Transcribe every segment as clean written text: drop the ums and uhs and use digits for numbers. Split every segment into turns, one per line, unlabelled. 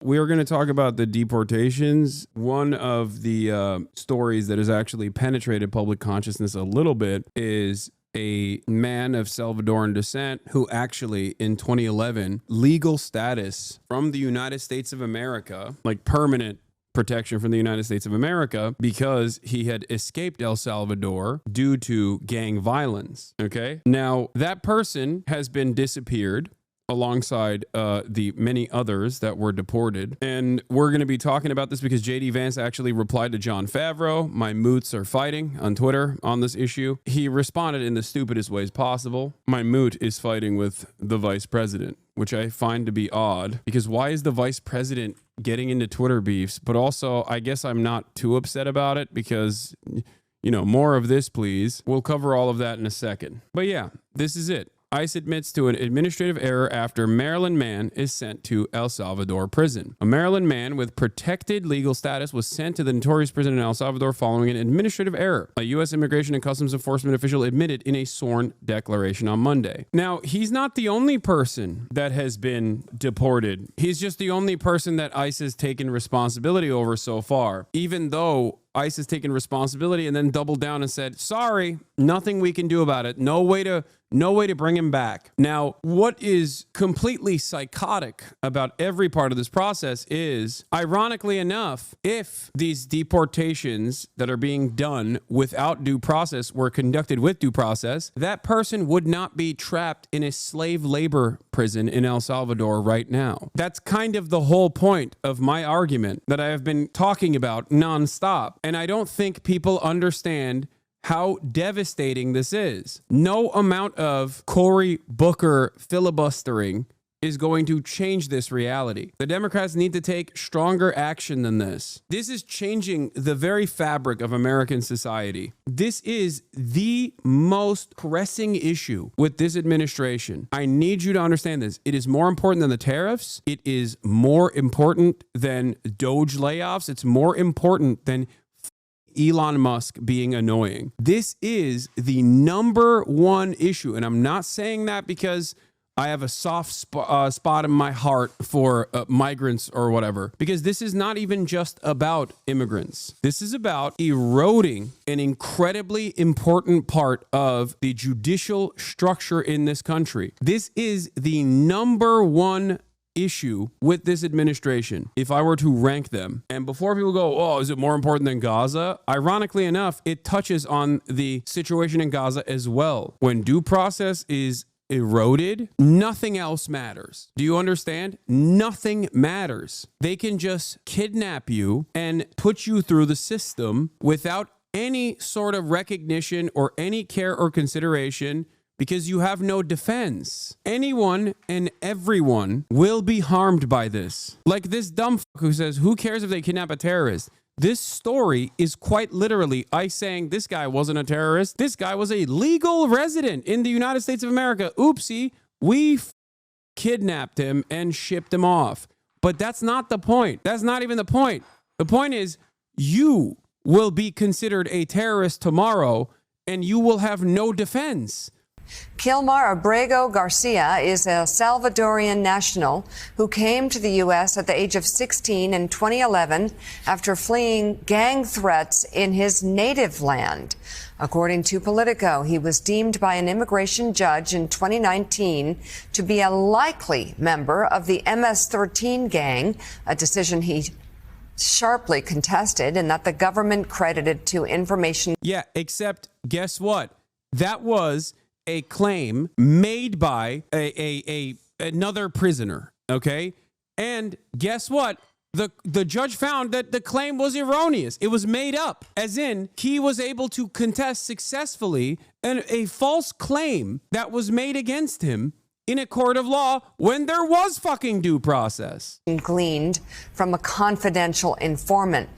We are going to talk about the deportations. One of the stories that has actually penetrated public consciousness a little bit is a man of Salvadoran descent who actually in 2011 legal status from the United States of America, like permanent protection from the United States of America, because he had escaped El Salvador due to gang violence. Okay. Now that person has been disappeared alongside the many others that were deported. And we're going to be talking about this because JD Vance actually replied to John Favreau. My moots are fighting on Twitter on this issue. He responded in the stupidest ways possible. My moot is fighting with the vice president, which I find to be odd, because why is the vice president getting into Twitter beefs? But also, I guess I'm not too upset about it because, you know, more of this, please. We'll cover all of that in a second. But yeah, this is it. ICE admits to an administrative error after Maryland man is sent to El Salvador prison. A Maryland man with protected legal status was sent to the notorious prison in El Salvador following an administrative error, a U.S. Immigration and Customs Enforcement official admitted in a sworn declaration on Monday. Now, he's not the only person that has been deported. He's just the only person that ICE has taken responsibility over so far, even though ICE has taken responsibility and then doubled down and said, sorry, nothing we can do about it. No way to bring him back. Now, what is completely psychotic about every part of this process is, ironically enough, if these deportations that are being done without due process were conducted with due process, that person would not be trapped in a slave labor prison in El Salvador right now. That's kind of the whole point of my argument that I have been talking about nonstop. And I don't think people understand how devastating this is. No amount of Cory Booker filibustering is going to change this reality. The Democrats need to take stronger action than this. This is changing the very fabric of American society. This is the most pressing issue with this administration. I need you to understand this. It is more important than the tariffs. It is more important than Doge layoffs. It's more important than Elon Musk being annoying. This is the number one issue. And I'm not saying that because I have a soft spot in my heart for migrants or whatever, because this is not even just about immigrants. This is about eroding an incredibly important part of the judicial structure in this country. This is the number one issue with this administration, if I were to rank them. And before people go, oh, is it more important than Gaza? Ironically enough, it touches on the situation in Gaza as well. When due process is eroded, nothing else matters. Do you understand? Nothing matters. They can just kidnap you and put you through the system without any sort of recognition or any care or consideration, because you have no defense. Anyone and everyone will be harmed by this. Like this dumb fuck who says, who cares if they kidnap a terrorist? This story is quite literally ICE saying this guy wasn't a terrorist. This guy was a legal resident in the United States of America. Oopsie, we kidnapped him and shipped him off. But that's not the point. That's not even the point. The point is you will be considered a terrorist tomorrow and you will have no defense.
Kilmar Abrego Garcia is a Salvadorian national who came to the U.S. at the age of 16 in 2011 after fleeing gang threats in his native land. According to Politico, he was deemed by an immigration judge in 2019 to be a likely member of the MS-13 gang, a decision he sharply contested and that the government credited to information.
Yeah, except guess what? That was a claim made by another prisoner, okay? And guess what? The judge found that the claim was erroneous. It was made up, as in he was able to contest successfully a false claim that was made against him in a court of law when there was fucking due process.
Gleaned from a confidential informant.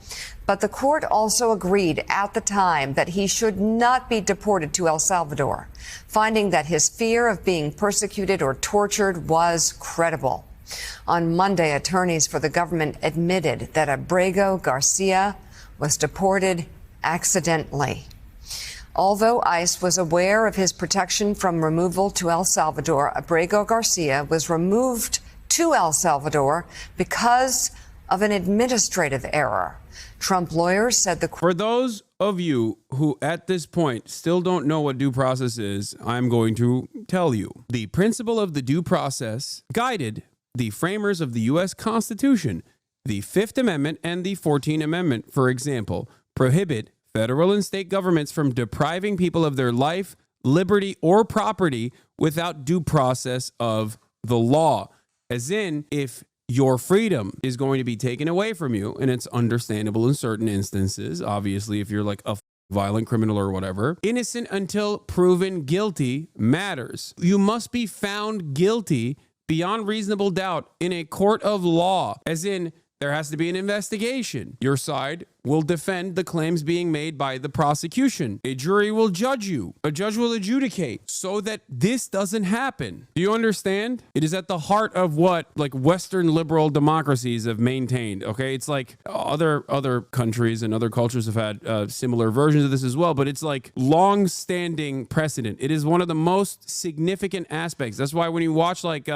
But the court also agreed at the time that he should not be deported to El Salvador, finding that his fear of being persecuted or tortured was credible. On Monday, attorneys for the government admitted that Abrego Garcia was deported accidentally. Although ICE was aware of his protection from removal to El Salvador, Abrego Garcia was removed to El Salvador because of an administrative error. Trump lawyers said
For those of you who at this point still don't know what due process is, I'm going to tell you. The principle of the due process guided the framers of the U.S. Constitution. The Fifth Amendment and the 14th Amendment, for example, prohibit federal and state governments from depriving people of their life, liberty, or property without due process of the law. As in, if your freedom is going to be taken away from you, and it's understandable in certain instances, obviously, if you're like a violent criminal or whatever, innocent until proven guilty matters. You must be found guilty beyond reasonable doubt in a court of law, as in, there has to be an investigation. Your side will defend the claims being made by the prosecution. A jury will judge you. A judge will adjudicate so that this doesn't happen. Do you understand? It is at the heart of what like Western liberal democracies have maintained. Okay, it's like other countries and other cultures have had similar versions of this as well, but it's like long-standing precedent. It is one of the most significant aspects. That's why when you watch like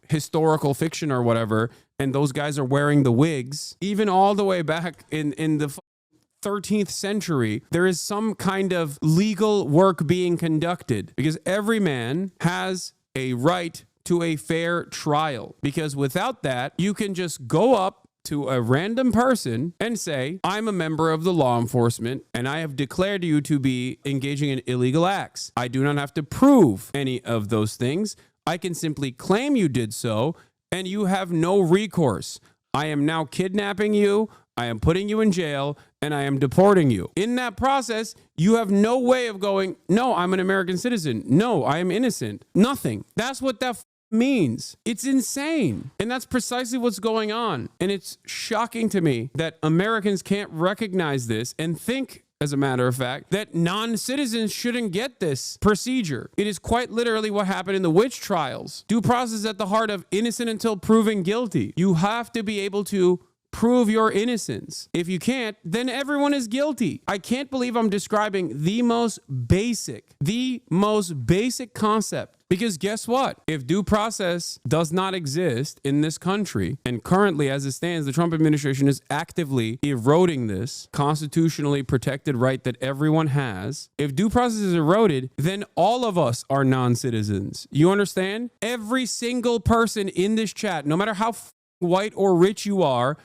historical fiction or whatever, and those guys are wearing the wigs, even all the way back in the 13th century, there is some kind of legal work being conducted because every man has a right to a fair trial. Because without that, you can just go up to a random person and say, I'm a member of the law enforcement and I have declared you to be engaging in illegal acts. I do not have to prove any of those things. I can simply claim you did so and you have no recourse. I am now kidnapping you, I am putting you in jail, and I am deporting you. In that process, you have no way of going, no, I'm an American citizen. No, I am innocent. Nothing. That's what that means. It's insane. And that's precisely what's going on. And it's shocking to me that Americans can't recognize this and think, as a matter of fact, that non-citizens shouldn't get this procedure. It is quite literally what happened in the witch trials. Due process at the heart of innocent until proven guilty. You have to be able to prove your innocence. If you can't, then everyone is guilty. I can't believe I'm describing the most basic concept. Because guess what? If due process does not exist in this country, and currently as it stands, the Trump administration is actively eroding this constitutionally protected right that everyone has. If due process is eroded, then all of us are non-citizens. You understand? Every single person in this chat, no matter how white or rich you are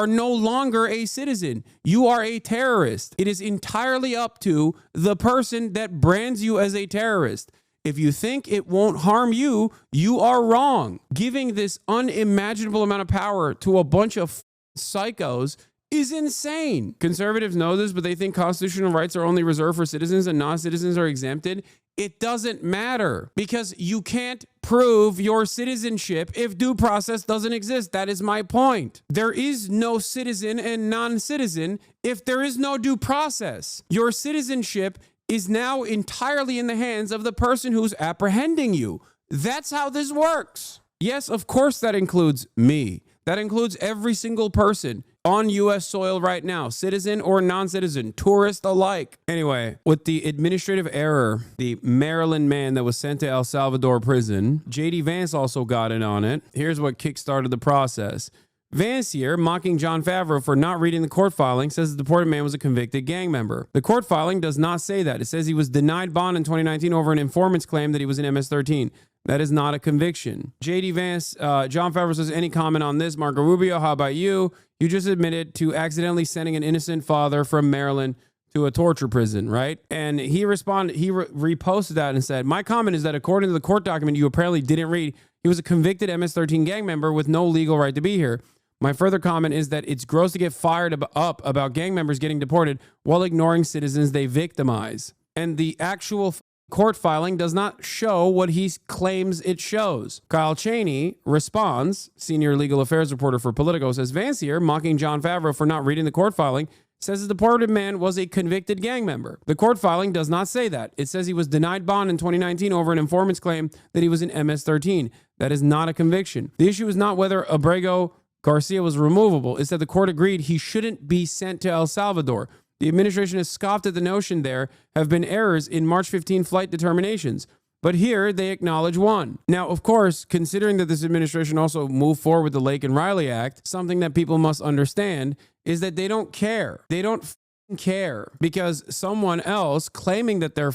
no longer a citizen. You are a terrorist. It is entirely up to the person that brands you as a terrorist. If you think it won't harm you, you are wrong. Giving this unimaginable amount of power to a bunch of psychos is insane. Conservatives know this, but they think constitutional rights are only reserved for citizens and non-citizens are exempted. It doesn't matter because you can't prove your citizenship if due process doesn't exist. That is my point. There is no citizen and non-citizen if there is no due process. Your citizenship is now entirely in the hands of the person who's apprehending you. That's how this works. Yes, of course, that includes me. That includes every single person on U.S. soil right now, citizen or non-citizen, tourist alike. Anyway, with the administrative error, the Maryland man that was sent to El Salvador prison, J.D. Vance also got in on it. Here's what kickstarted the process. Vance here, mocking Jon Favreau for not reading the court filing, says the deported man was a convicted gang member. The court filing does not say that. It says he was denied bond in 2019 over an informant's claim that he was in MS-13. That is not a conviction. J.D. Vance, Jon Favreau says, any comment on this? Marco Rubio, how about you? You just admitted to accidentally sending an innocent father from Maryland to a torture prison, right? And he responded, he reposted that and said, my comment is that according to the court document you apparently didn't read, he was a convicted MS-13 gang member with no legal right to be here. My further comment is that it's gross to get fired up about gang members getting deported while ignoring citizens they victimize. And the actual court filing does not show what he claims it shows. Kyle Cheney responds, senior legal affairs reporter for Politico, says Vance here, mocking Jon Favreau for not reading the court filing, says the deported man was a convicted gang member. The court filing does not say that. It says he was denied bond in 2019 over an informant's claim that he was in MS-13. That is not a conviction. The issue is not whether Abrego Garcia was removable. It said the court agreed he shouldn't be sent to El Salvador. The administration has scoffed at the notion there have been errors in March 15 flight determinations. but here they acknowledge one. Now, of course, considering that this administration also moved forward with the Lake and Riley Act, something that people must understand is that they don't care. They don't care because someone else claiming that they're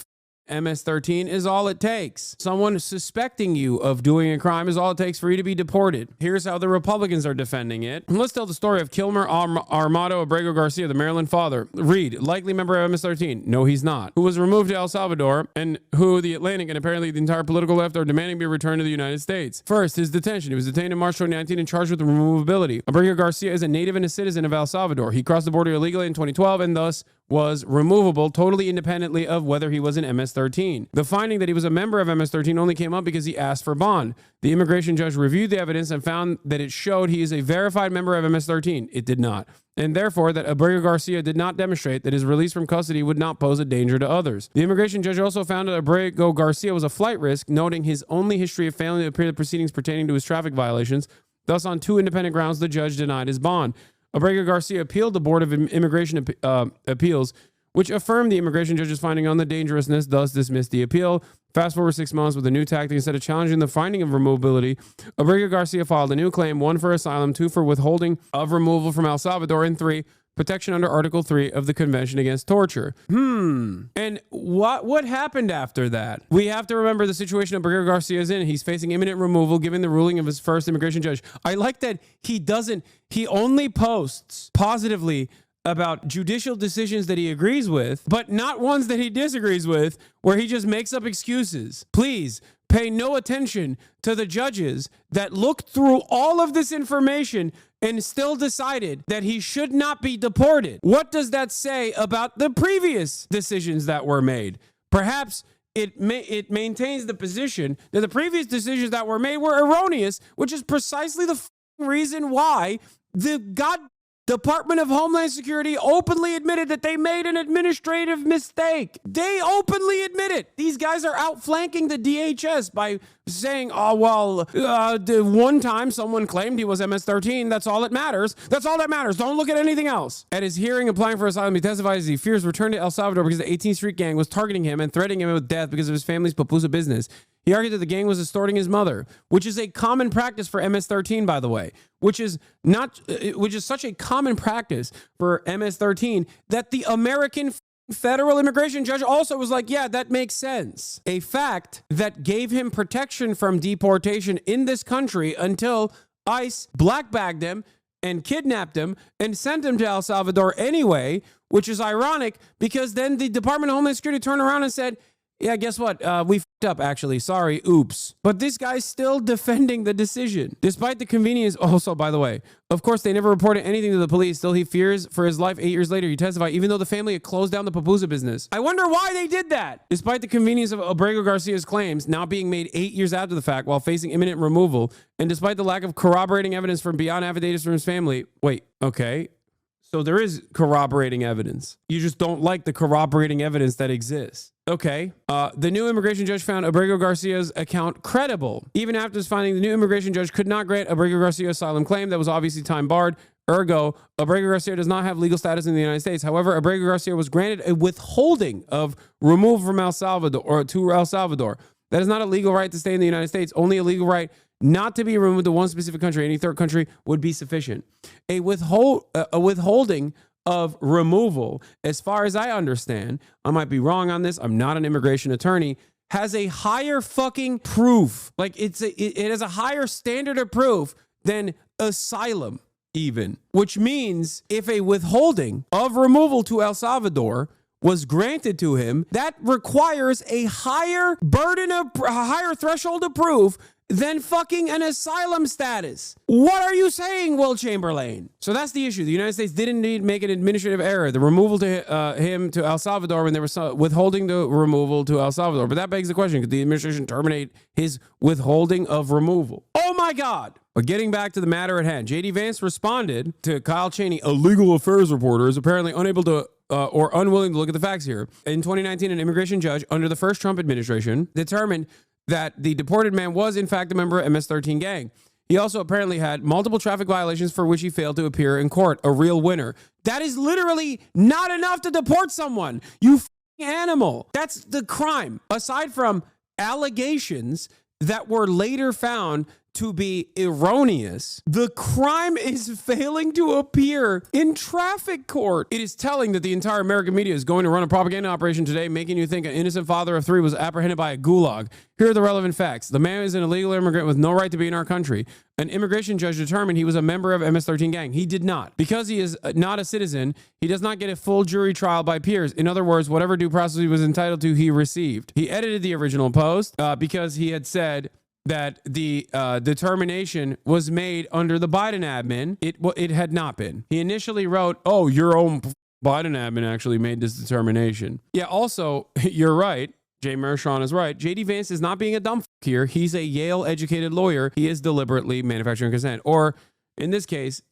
MS-13 is all it takes. Someone suspecting you of doing a crime is all it takes for you to be deported. Here's how the Republicans are defending it. Let's tell the story of Kilmer Armado Abrego Garcia, the Maryland father. Reed, likely member of MS-13. No, he's not. Who was removed to El Salvador and who the Atlantic and apparently the entire political left are demanding be returned to the United States. First, his detention. He was detained in March 2019 and charged with removability. Abrego Garcia is a native and a citizen of El Salvador. He crossed the border illegally in 2012 and thus was removable totally independently of whether he was an MS-13. The finding that he was a member of MS-13 only came up because he asked for bond. The immigration judge reviewed the evidence and found that it showed he is a verified member of MS-13. It did not. And therefore, that Abrego Garcia did not demonstrate that his release from custody would not pose a danger to others. The immigration judge also found that Abrego Garcia was a flight risk, noting his only history of failing to appear at proceedings pertaining to his traffic violations. Thus, on two independent grounds, the judge denied his bond. Abrego Garcia appealed the Board of Immigration Appeals, which affirmed the immigration judge's finding on the dangerousness, thus dismissed the appeal. Fast forward 6 months with a new tactic. Instead of challenging the finding of removability, Abrego Garcia filed a new claim, 1 for asylum, 2 for withholding of removal from El Salvador, and 3, protection under Article 3 of the Convention Against Torture. And what happened after that? We have to remember the situation Abrego Garcia is in. He's facing imminent removal given the ruling of his first immigration judge. I like that he only posts positively about judicial decisions that he agrees with, but not ones that he disagrees with, where he just makes up excuses. Please pay no attention to the judges that looked through all of this information and still decided that he should not be deported. What does that say about the previous decisions that were made? Perhaps it maintains the position that the previous decisions that were made were erroneous, which is precisely the reason why the Department of Homeland Security openly admitted that they made an administrative mistake. They openly admit it. These guys are outflanking the DHS by saying, the one time someone claimed he was MS-13, that's all that matters. That's all that matters. Don't look at anything else. At his hearing applying for asylum, he testified he fears return to El Salvador because the 18th Street Gang was targeting him and threatening him with death because of his family's pupusa business. He argued that the gang was extorting his mother, which is a common practice for MS-13, by the way, which is such a common practice for MS-13 that the American federal immigration judge also was like, yeah, that makes sense. A fact that gave him protection from deportation in this country until ICE black-bagged him and kidnapped him and sent him to El Salvador anyway, which is ironic because then the Department of Homeland Security turned around and said, yeah, guess what? We fucked up, actually. Sorry. Oops. But this guy's still defending the decision. Despite the convenience. Also, by the way, of course, they never reported anything to the police. Still, he fears for his life 8 years later. He testified, even though the family had closed down the pupusa business. I wonder why they did that. Despite the convenience of Abrego Garcia's claims now being made 8 years after the fact while facing imminent removal, and despite the lack of corroborating evidence from beyond affidavits from his family. Wait, okay. So there is corroborating evidence. You just don't like the corroborating evidence that exists. Okay. The new immigration judge found Abrego Garcia's account credible. Even after his finding, the new immigration judge could not grant Abrego Garcia's asylum claim that was obviously time barred. Ergo, Abrego Garcia does not have legal status in the United States. However, Abrego Garcia was granted a withholding of removal from El Salvador or to El Salvador. That is not a legal right to stay in the United States, only a legal right not to be removed to one specific country. Any third country would be sufficient. A withholding of removal, as far as I understand, I might be wrong on this, I'm not an immigration attorney, has a higher fucking proof. Like it has a higher standard of proof than asylum even, which means if a withholding of removal to El Salvador was granted to him, that requires a higher threshold of proof than fucking an asylum status. What are you saying, Will Chamberlain? So that's the issue. The United States didn't need to make an administrative error. The removal to him to El Salvador when they were withholding the removal to El Salvador. But that begs the question, could the administration terminate his withholding of removal? Oh my God. But getting back to the matter at hand, J.D. Vance responded to Kyle Cheney, a legal affairs reporter, is apparently unable to or unwilling to look at the facts here. In 2019, an immigration judge under the first Trump administration determined that the deported man was in fact a member of MS-13 gang. He also apparently had multiple traffic violations for which he failed to appear in court. A real winner. That is literally not enough to deport someone. You animal. That's the crime. Aside from allegations that were later found to be erroneous. The crime is failing to appear in traffic court. It is telling that the entire American media is going to run a propaganda operation today, making you think an innocent father of 3 was apprehended by a gulag. Here are the relevant facts. The man is an illegal immigrant with no right to be in our country. An immigration judge determined he was a member of MS-13 gang. He did not. Because he is not a citizen, he does not get a full jury trial by peers. In other words, whatever due process he was entitled to, he received. He edited the original post because he had said that the determination was made under the Biden admin. It had not been. He initially wrote, "Oh, your own Biden admin actually made this determination." Yeah, also, you're right. Jay Mershon is right. JD Vance is not being a dumb here. He's a Yale-educated lawyer. He is deliberately manufacturing consent. Or, in this case,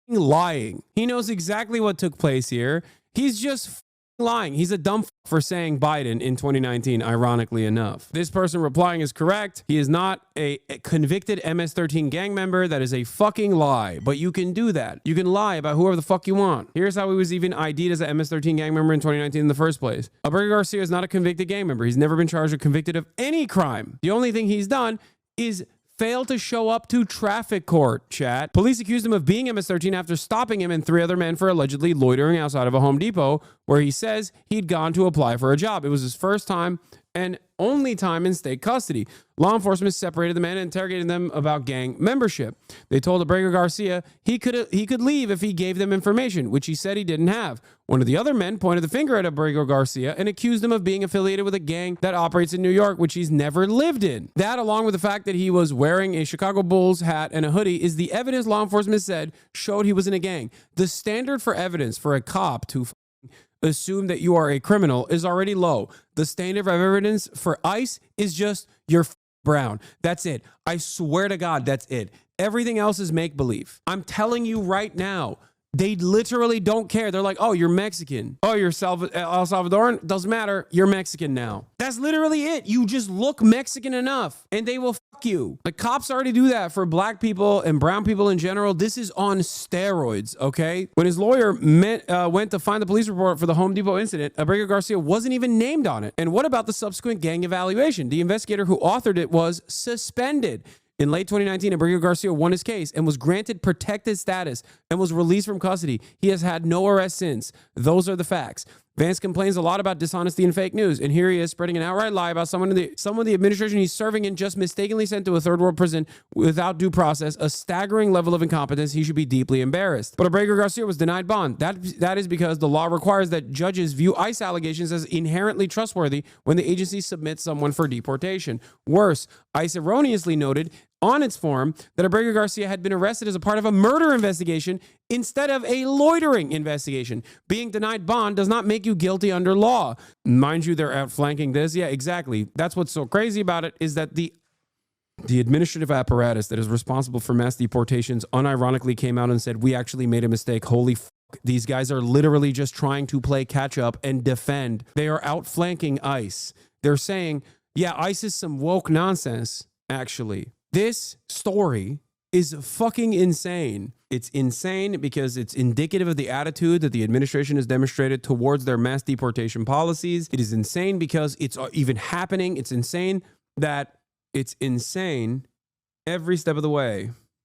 lying. He knows exactly what took place here. He's just lying. He's a dumb for saying Biden in 2019, ironically enough. This person replying is correct. He is not a convicted MS-13 gang member. That is a fucking lie. But you can do that. You can lie about whoever the fuck you want. Here's how he was even ID'd as a MS-13 gang member in 2019 in the first place. Abrego Garcia is not a convicted gang member. He's never been charged or convicted of any crime. The only thing he's done is failed to show up to traffic court, chat. Police accused him of being MS-13 after stopping him and 3 other men for allegedly loitering outside of a Home Depot where he says he'd gone to apply for a job. It was his first time and only time in state custody. Law enforcement separated the men and interrogated them about gang membership. They told Abrego Garcia he could leave if he gave them information, which he said he didn't have. One of the other men pointed the finger at Abrego Garcia and accused him of being affiliated with a gang that operates in New York, which he's never lived in. That, along with the fact that he was wearing a Chicago Bulls hat and a hoodie, is the evidence law enforcement said showed he was in a gang. The standard for evidence for a cop to assume that you are a criminal is already low. The standard of evidence for ICE is just you're brown. That's it. I swear to God, that's it. Everything else is make-believe. I'm telling you right now, they literally don't care. They're like, oh, you're Mexican. Oh, you're El Salvadoran. Doesn't matter. You're Mexican now. That's literally it. You just look Mexican enough and they will fuck you. The cops already do that for black people and brown people in general. This is on steroids, okay? When his lawyer went to find the police report for the Home Depot incident, Abrego Garcia wasn't even named on it. And what about the subsequent gang evaluation? The investigator who authored it was suspended. In late 2019, Abrego Garcia won his case and was granted protected status and was released from custody. He has had no arrest since. Those are the facts. Vance complains a lot about dishonesty and fake news, and here he is spreading an outright lie about someone the administration he's serving in just mistakenly sent to a third world prison without due process, a staggering level of incompetence. He should be deeply embarrassed. But Abrego Garcia was denied bond. That is because the law requires that judges view ICE allegations as inherently trustworthy when the agency submits someone for deportation. Worse, ICE erroneously noted on its form that Abrego Garcia had been arrested as a part of a murder investigation instead of a loitering investigation. Being denied bond does not make you guilty under law. Mind you, they're outflanking this. Yeah, exactly. That's what's so crazy about it is that the administrative apparatus that is responsible for mass deportations unironically came out and said, we actually made a mistake. Holy fuck. These guys are literally just trying to play catch up and defend. They are outflanking ICE. They're saying, yeah, ICE is some woke nonsense, actually. This story is fucking insane. It's insane because it's indicative of the attitude that the administration has demonstrated towards their mass deportation policies. It is insane because it's even happening. It's insane that it's insane every step of the way.